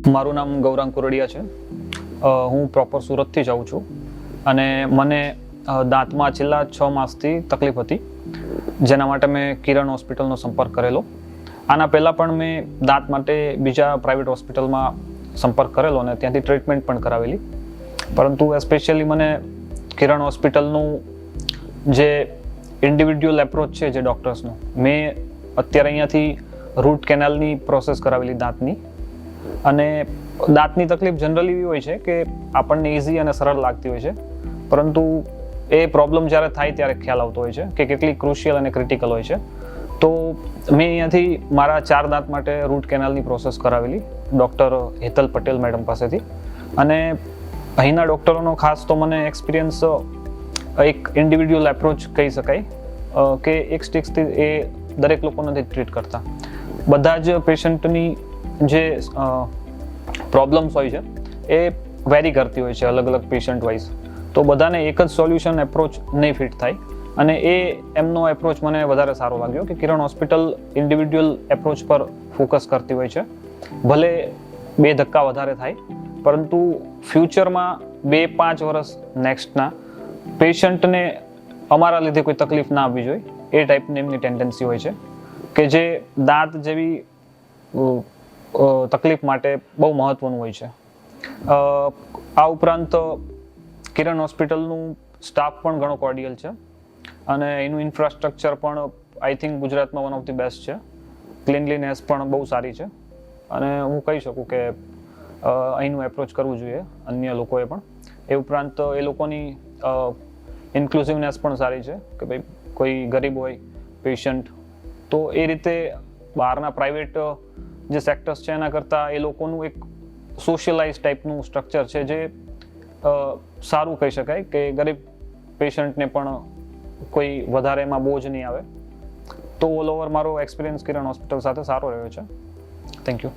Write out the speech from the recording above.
મારું નામ ગૌરાંગ કુરડિયા છે. હું પ્રોપર સુરતથી જ આવું છું અને મને દાંતમાં છેલ્લા 6 માસથી તકલીફ હતી, જેના માટે મેં કિરણ હોસ્પિટલનો સંપર્ક કરેલો. આના પહેલાં પણ મેં દાંત માટે બીજા પ્રાઇવેટ હોસ્પિટલમાં સંપર્ક કરેલો અને ત્યાંથી ટ્રીટમેન્ટ પણ કરાવેલી. પરંતુ સ્પેશિયલી મને કિરણ હોસ્પિટલનું જે ઇન્ડિવિડ્યુઅલ એપ્રોચ છે જે ડૉક્ટર્સનું, મેં અત્યારે અહીંયાથી રૂટ કેનાલની પ્રોસેસ કરાવેલી દાંતની. અને દાંતની તકલીફ જનરલી એવી હોય છે કે આપણને ઇઝી અને સરળ લાગતી હોય છે, પરંતુ એ પ્રોબ્લેમ જ્યારે થાય ત્યારે ખ્યાલ આવતો હોય છે કે કેટલી ક્રુશિયલ અને ક્રિટિકલ હોય છે. તો મેં અહીંયાથી મારા 4 દાંત માટે રૂટ કેનાલની પ્રોસેસ કરાવેલી ડૉક્ટર હેતલ પટેલ મેડમ પાસેથી. અને અહીંના ડૉક્ટરોનો ખાસ તો મને એક્સપિરિયન્સ એક ઇન્ડિવિડ્યુઅલ એપ્રોચ કહી શકાય કે એક સ્ટિક્સથી એ દરેક લોકો નથી ટ્રીટ કરતા. બધા જ પેશન્ટની જે પ્રોબ્લેમ્સ હોય છે એ વેરી કરતી હોય છે અલગ અલગ પેશન્ટ વાઇઝ. તો બધાને એક જ સોલ્યુશન એપ્રોચ નહીં ફિટ થાય, અને એ એમનો એપ્રોચ મને વધારે સારો લાગ્યો કે કિરણ હોસ્પિટલ ઇન્ડિવિડ્યુઅલ એપ્રોચ પર ફોકસ કરતી હોય છે. ભલે 2 ધક્કા વધારે થાય, પરંતુ ફ્યુચરમાં 2-5 વર્ષ નેક્સ્ટના પેશન્ટને અમારા લીધે કોઈ તકલીફ ના આવવી જોઈએ, એ ટાઈપની એમની ટેન્ડન્સી હોય છે કે જે દાંત જેવી તકલીફ માટે બહુ મહત્વનું હોય છે. આ ઉપરાંત કિરણ હોસ્પિટલનું સ્ટાફ પણ ઘણો કોર્ડિયલ છે અને એનું ઇન્ફ્રાસ્ટ્રક્ચર પણ આઈ થિંક ગુજરાતમાં વન ઓફ ધી બેસ્ટ છે. ક્લીનલીનેસ પણ બહુ સારી છે અને હું કહી શકું કે અહીંનું એપ્રોચ કરવું જોઈએ અન્ય લોકોએ પણ. એ ઉપરાંત એ લોકોની ઇન્ક્લુઝિવનેસ પણ સારી છે કે ભાઈ કોઈ ગરીબ હોય પેશન્ટ તો એ રીતે બહારના પ્રાઇવેટ જે સેક્ટર્સ છે એના કરતાં એ લોકોનું એક સોશિયલાઇઝ ટાઈપનું સ્ટ્રક્ચર છે જે સારું કહી શકાય કે ગરીબ પેશન્ટને પણ કોઈ વધારે એમાં બોજ નહીં આવે. તો ઓલ ઓવર મારો એક્સપિરિયન્સ કિરણ હોસ્પિટલ સાથે સારો રહ્યો છે. Thank you.